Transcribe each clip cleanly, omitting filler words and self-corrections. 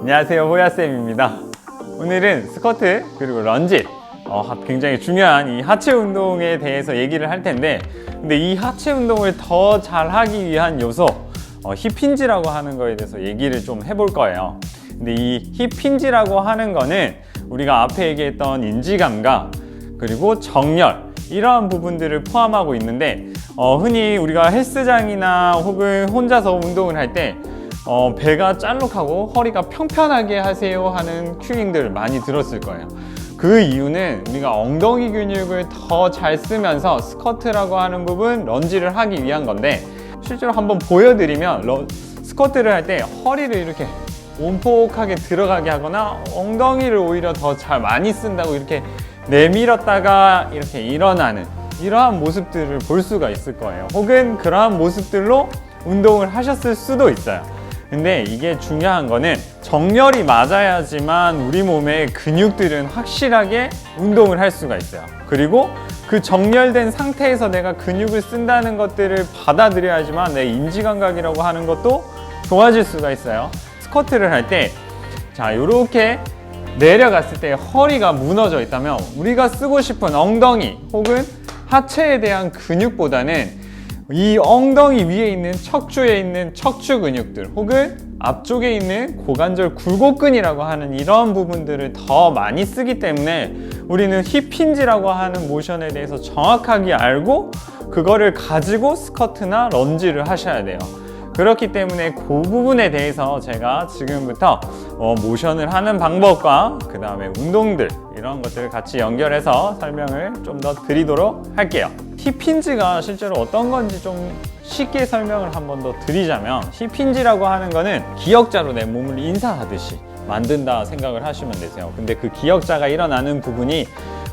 안녕하세요, 호야쌤입니다. 오늘은 스쿼트 그리고 런지 굉장히 중요한 이 하체 운동에 대해서 얘기를 할 텐데, 근데 이 하체 운동을 더 잘하기 위한 요소 힙힌지라고 하는 거에 대해서 얘기를 좀 해볼 거예요. 근데 이 힙힌지라고 하는 거는 우리가 앞에 얘기했던 인지감각 그리고 정렬, 이러한 부분들을 포함하고 있는데, 흔히 우리가 헬스장이나 혹은 혼자서 운동을 할 때 배가 짤록하고 허리가 평평하게 하세요 하는 큐잉들을 많이 들었을 거예요. 그 이유는 우리가 엉덩이 근육을 더 잘 쓰면서 스쿼트라고 하는 부분, 런지를 하기 위한 건데, 실제로 한번 보여드리면 스쿼트를 할 때 허리를 이렇게 온폭하게 들어가게 하거나 엉덩이를 오히려 더 잘 많이 쓴다고 이렇게 내밀었다가 이렇게 일어나는 이러한 모습들을 볼 수가 있을 거예요. 혹은 그러한 모습들로 운동을 하셨을 수도 있어요. 근데 이게 중요한 거는 정렬이 맞아야지만 우리 몸의 근육들은 확실하게 운동을 할 수가 있어요. 그리고 그 정렬된 상태에서 내가 근육을 쓴다는 것들을 받아들여야지만 내 인지감각이라고 하는 것도 좋아질 수가 있어요. 스쿼트를 할 때 자, 요렇게 내려갔을 때 허리가 무너져 있다면 우리가 쓰고 싶은 엉덩이 혹은 하체에 대한 근육보다는 이 엉덩이 위에 있는 척추에 있는 척추 근육들 혹은 앞쪽에 있는 고관절 굴곡근이라고 하는 이런 부분들을 더 많이 쓰기 때문에 우리는 힙힌지라고 하는 모션에 대해서 정확하게 알고 그거를 가지고 스쿼트나 런지를 하셔야 돼요. 그렇기 때문에 그 부분에 대해서 제가 지금부터 모션을 하는 방법과 그 다음에 운동들 이런 것들을 같이 연결해서 설명을 좀 더 드리도록 할게요. 힙힌지가 실제로 어떤 건지 좀 쉽게 설명을 한 번 더 드리자면, 힙힌지라고 하는 거는 기역자로 내 몸을 인사하듯이 만든다 생각을 하시면 되세요. 근데 그 기역자가 일어나는 부분이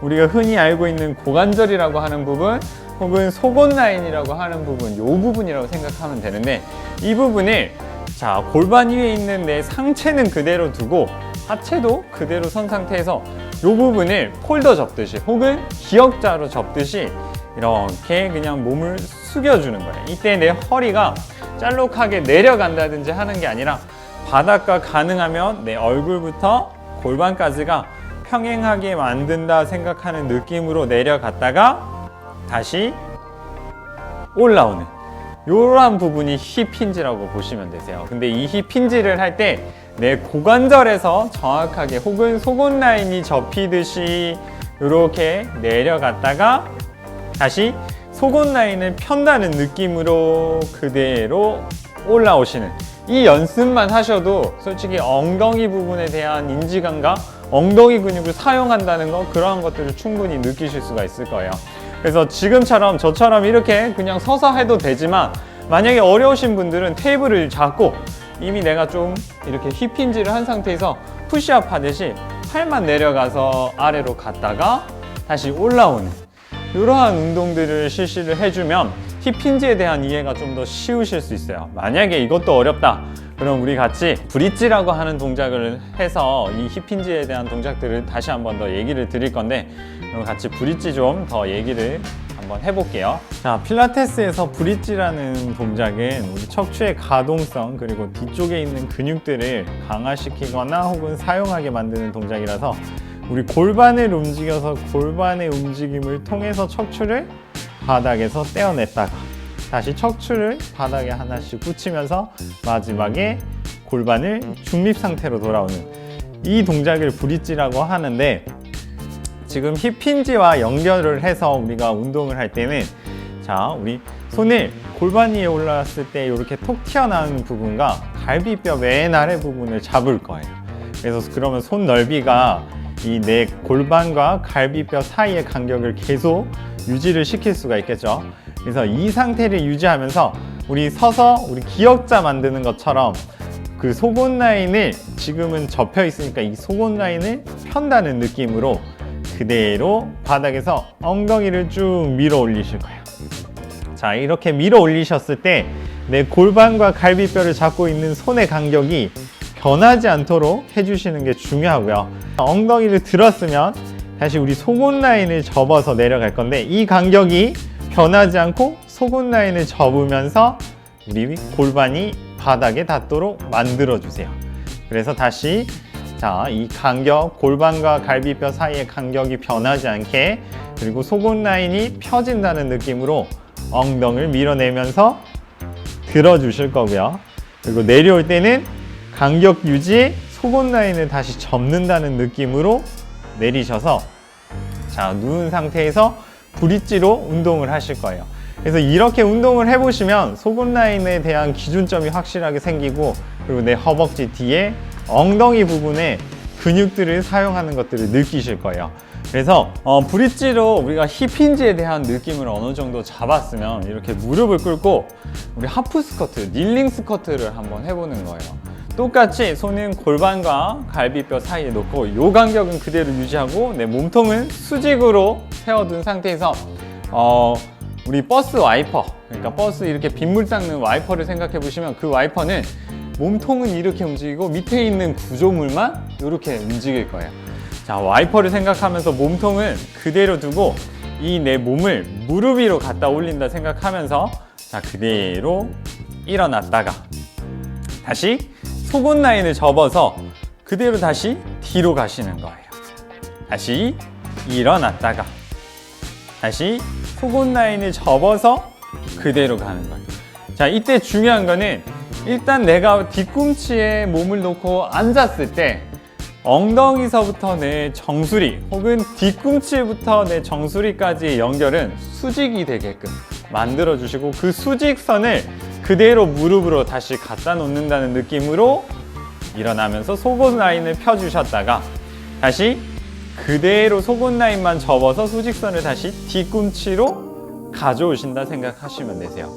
우리가 흔히 알고 있는 고관절이라고 하는 부분 혹은 속옷 라인이라고 하는 부분, 이 부분이라고 생각하면 되는데, 이 부분을 자, 골반 위에 있는 내 상체는 그대로 두고 하체도 그대로 선 상태에서 이 부분을 폴더 접듯이 혹은 기역자로 접듯이 이렇게 그냥 몸을 숙여주는 거예요. 이때 내 허리가 짤록하게 내려간다든지 하는 게 아니라 바닥과 가능하면 내 얼굴부터 골반까지가 평행하게 만든다 생각하는 느낌으로 내려갔다가 다시 올라오는 이러한 부분이 힙힌지라고 보시면 되세요. 근데 이 힙힌지를 할 때 내 고관절에서 정확하게 혹은 속옷 라인이 접히듯이 이렇게 내려갔다가 다시 속옷 라인을 편다는 느낌으로 그대로 올라오시는, 이 연습만 하셔도 솔직히 엉덩이 부분에 대한 인지감각, 엉덩이 근육을 사용한다는 거, 그러한 것들을 충분히 느끼실 수가 있을 거예요. 그래서 지금처럼 저처럼 이렇게 그냥 서서 해도 되지만, 만약에 어려우신 분들은 테이블을 잡고 이미 내가 좀 이렇게 힙힌지를 한 상태에서 푸시업 하듯이 팔만 내려가서 아래로 갔다가 다시 올라오는 이러한 운동들을 실시를 해주면 힙힌지에 대한 이해가 좀 더 쉬우실 수 있어요. 만약에 이것도 어렵다, 그럼 우리 같이 브릿지라고 하는 동작을 해서 이 힙힌지에 대한 동작들을 다시 한 번 더 얘기를 드릴 건데, 그럼 같이 브릿지 좀 더 얘기를 한번 해볼게요. 자, 필라테스에서 브릿지라는 동작은 우리 척추의 가동성 그리고 뒤쪽에 있는 근육들을 강화시키거나 혹은 사용하게 만드는 동작이라서 우리 골반을 움직여서 골반의 움직임을 통해서 척추를 바닥에서 떼어냈다가 다시 척추를 바닥에 하나씩 붙이면서 마지막에 골반을 중립 상태로 돌아오는 이 동작을 브릿지라고 하는데, 지금 힙힌지와 연결을 해서 우리가 운동을 할 때는 자, 우리 손을 골반 위에 올라왔을 때 이렇게 톡 튀어나오는 부분과 갈비뼈 맨 아래 부분을 잡을 거예요. 그래서 그러면 손 넓이가 이 내 골반과 갈비뼈 사이의 간격을 계속 유지를 시킬 수가 있겠죠. 그래서 이 상태를 유지하면서 우리 서서 우리 기역자 만드는 것처럼 그 속옷 라인을, 지금은 접혀 있으니까 이 속옷 라인을 편다는 느낌으로 그대로 바닥에서 엉덩이를 쭉 밀어 올리실 거예요. 자, 이렇게 밀어 올리셨을 때 내 골반과 갈비뼈를 잡고 있는 손의 간격이 변하지 않도록 해주시는 게 중요하고요. 엉덩이를 들었으면 다시 우리 속옷 라인을 접어서 내려갈 건데, 이 간격이 변하지 않고 속옷 라인을 접으면서 우리 골반이 바닥에 닿도록 만들어 주세요. 그래서 다시 자, 이 간격, 골반과 갈비뼈 사이의 간격이 변하지 않게, 그리고 속옷 라인이 펴진다는 느낌으로 엉덩이를 밀어내면서 들어주실 거고요. 그리고 내려올 때는 간격 유지, 속옷 라인을 다시 접는다는 느낌으로 내리셔서 자, 누운 상태에서 브릿지로 운동을 하실 거예요. 그래서 이렇게 운동을 해보시면 속옷 라인에 대한 기준점이 확실하게 생기고, 그리고 내 허벅지 뒤에 엉덩이 부분에 근육들을 사용하는 것들을 느끼실 거예요. 그래서 브릿지로 우리가 힙힌지에 대한 느낌을 어느 정도 잡았으면 이렇게 무릎을 꿇고 우리 하프 스쿼트, 닐링 스쿼트를 한번 해보는 거예요. 똑같이 손은 골반과 갈비뼈 사이에 놓고 이 간격은 그대로 유지하고 내 몸통은 수직으로 세워둔 상태에서 우리 버스 와이퍼, 그러니까 버스 이렇게 빗물 닦는 와이퍼를 생각해 보시면 그 와이퍼는 몸통은 이렇게 움직이고 밑에 있는 구조물만 이렇게 움직일 거예요. 자, 와이퍼를 생각하면서 몸통은 그대로 두고 이 내 몸을 무릎 위로 갖다 올린다 생각하면서 자, 그대로 일어났다가 다시 속옷 라인을 접어서 그대로 다시 뒤로 가시는 거예요. 다시 일어났다가 다시 속옷 라인을 접어서 그대로 가는 거예요. 자, 이때 중요한 거는 일단 내가 뒤꿈치에 몸을 놓고 앉았을 때 엉덩이서부터 내 정수리 혹은 뒤꿈치부터 내 정수리까지의 연결은 수직이 되게끔 만들어 주시고, 그 수직선을 그대로 무릎으로 다시 갖다 놓는다는 느낌으로 일어나면서 속옷 라인을 펴 주셨다가 다시 그대로 속옷 라인만 접어서 수직선을 다시 뒤꿈치로 가져오신다 생각하시면 되세요.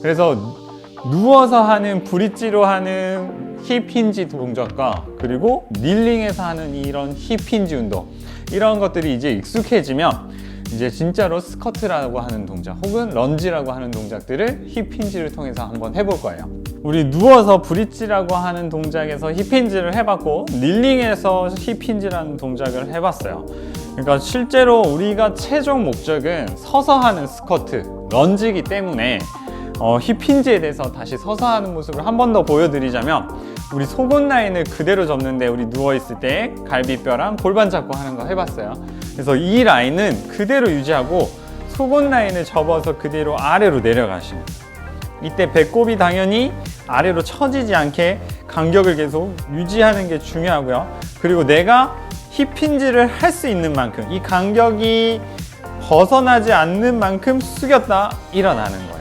그래서 누워서 하는 브릿지로 하는 힙 힌지 동작과 그리고 닐링에서 하는 이런 힙 힌지 운동, 이런 것들이 이제 익숙해지면 이제 진짜로 스쿼트라고 하는 동작 혹은 런지라고 하는 동작들을 힙 힌지를 통해서 한번 해볼 거예요. 우리 누워서 브릿지라고 하는 동작에서 힙 힌지를 해봤고 닐링에서 힙 힌지라는 동작을 해봤어요. 그러니까 실제로 우리가 최종 목적은 서서 하는 스쿼트, 런지이기 때문에 힙 힌지에 대해서 다시 서서 하는 모습을 한 번 더 보여드리자면, 우리 속옷 라인을 그대로 접는데 우리 누워있을 때 갈비뼈랑 골반 잡고 하는 거 해봤어요. 그래서 이 라인은 그대로 유지하고 속옷 라인을 접어서 그대로 아래로 내려가시는, 이때 배꼽이 당연히 아래로 처지지 않게 간격을 계속 유지하는 게 중요하고요. 그리고 내가 힙 힌지를 할 수 있는 만큼 이 간격이 벗어나지 않는 만큼 숙였다 일어나는 거예요.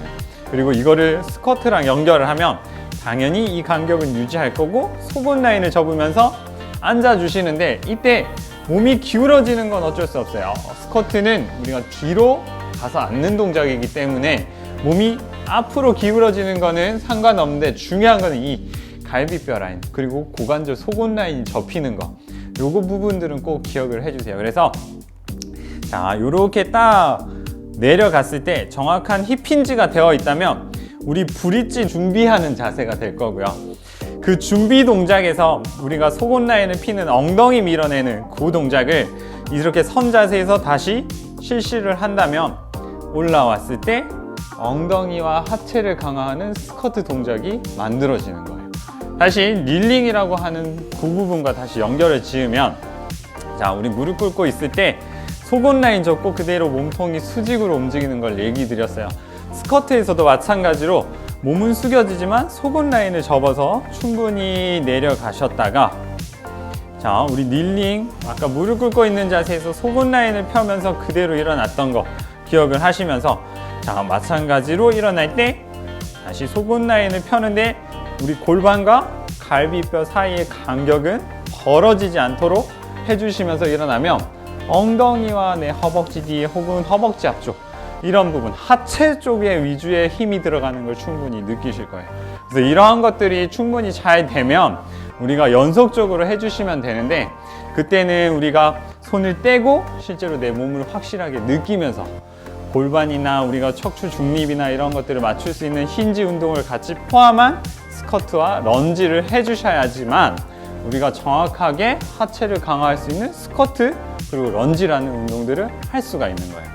그리고 이거를 스쿼트랑 연결을 하면 당연히 이 간격은 유지할 거고 속옷 라인을 접으면서 앉아 주시는데, 이때 몸이 기울어지는 건 어쩔 수 없어요. 스쿼트는 우리가 뒤로 가서 앉는 동작이기 때문에 몸이 앞으로 기울어지는 거는 상관없는데, 중요한 거는 이 갈비뼈 라인 그리고 고관절 속옷 라인이 접히는 거, 요거 부분들은 꼭 기억을 해주세요. 그래서 자, 요렇게 딱 내려갔을 때 정확한 힙 힌지가 되어 있다면 우리 브릿지 준비하는 자세가 될 거고요. 그 준비 동작에서 우리가 속옷 라인을 피는 엉덩이 밀어내는 그 동작을 이렇게 선 자세에서 다시 실시를 한다면 올라왔을 때 엉덩이와 하체를 강화하는 스쿼트 동작이 만들어지는 거예요. 다시 닐링이라고 하는 그 부분과 다시 연결을 지으면, 자, 우리 무릎 꿇고 있을 때 속옷 라인 접고 그대로 몸통이 수직으로 움직이는 걸 얘기 드렸어요. 스쿼트에서도 마찬가지로 몸은 숙여지지만 속옷 라인을 접어서 충분히 내려가셨다가, 자, 우리 닐링, 아까 무릎 꿇고 있는 자세에서 속옷 라인을 펴면서 그대로 일어났던 거 기억을 하시면서, 자, 마찬가지로 일어날 때 다시 속옷 라인을 펴는데 우리 골반과 갈비뼈 사이의 간격은 벌어지지 않도록 해주시면서 일어나면 엉덩이와 내 허벅지 뒤에 혹은 허벅지 앞쪽, 이런 부분, 하체 쪽에 위주의 힘이 들어가는 걸 충분히 느끼실 거예요. 그래서 이러한 것들이 충분히 잘 되면 우리가 연속적으로 해주시면 되는데, 그때는 우리가 손을 떼고 실제로 내 몸을 확실하게 느끼면서 골반이나 우리가 척추 중립이나 이런 것들을 맞출 수 있는 힌지 운동을 같이 포함한 스쿼트와 런지를 해주셔야지만 우리가 정확하게 하체를 강화할 수 있는 스쿼트 그리고 런지라는 운동들을 할 수가 있는 거예요.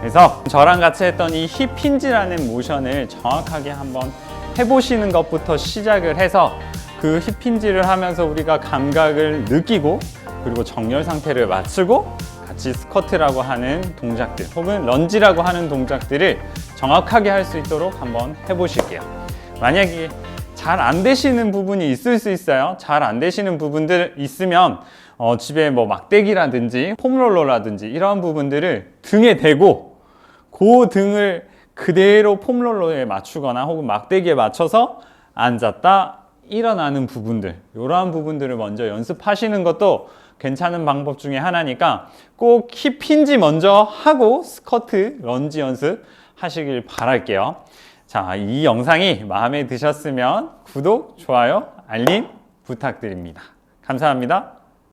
그래서 저랑 같이 했던 이 힙 힌지라는 모션을 정확하게 한번 해보시는 것부터 시작을 해서 그 힙힌지를 하면서 우리가 감각을 느끼고 그리고 정렬 상태를 맞추고 같이 스쿼트라고 하는 동작들 혹은 런지라고 하는 동작들을 정확하게 할 수 있도록 한번 해보실게요. 만약에 잘 안 되시는 부분이 있을 수 있어요. 잘 안 되시는 부분들 있으면 집에 뭐 막대기라든지 폼롤러라든지 이런 부분들을 등에 대고 그 등을 그대로 폼롤러에 맞추거나 혹은 막대기에 맞춰서 앉았다 일어나는 부분들, 이러한 부분들을 먼저 연습하시는 것도 괜찮은 방법 중에 하나니까 꼭 힙힌지 먼저 하고 스쿼트, 런지 연습 하시길 바랄게요. 자, 이 영상이 마음에 드셨으면 구독, 좋아요, 알림 부탁드립니다. 감사합니다.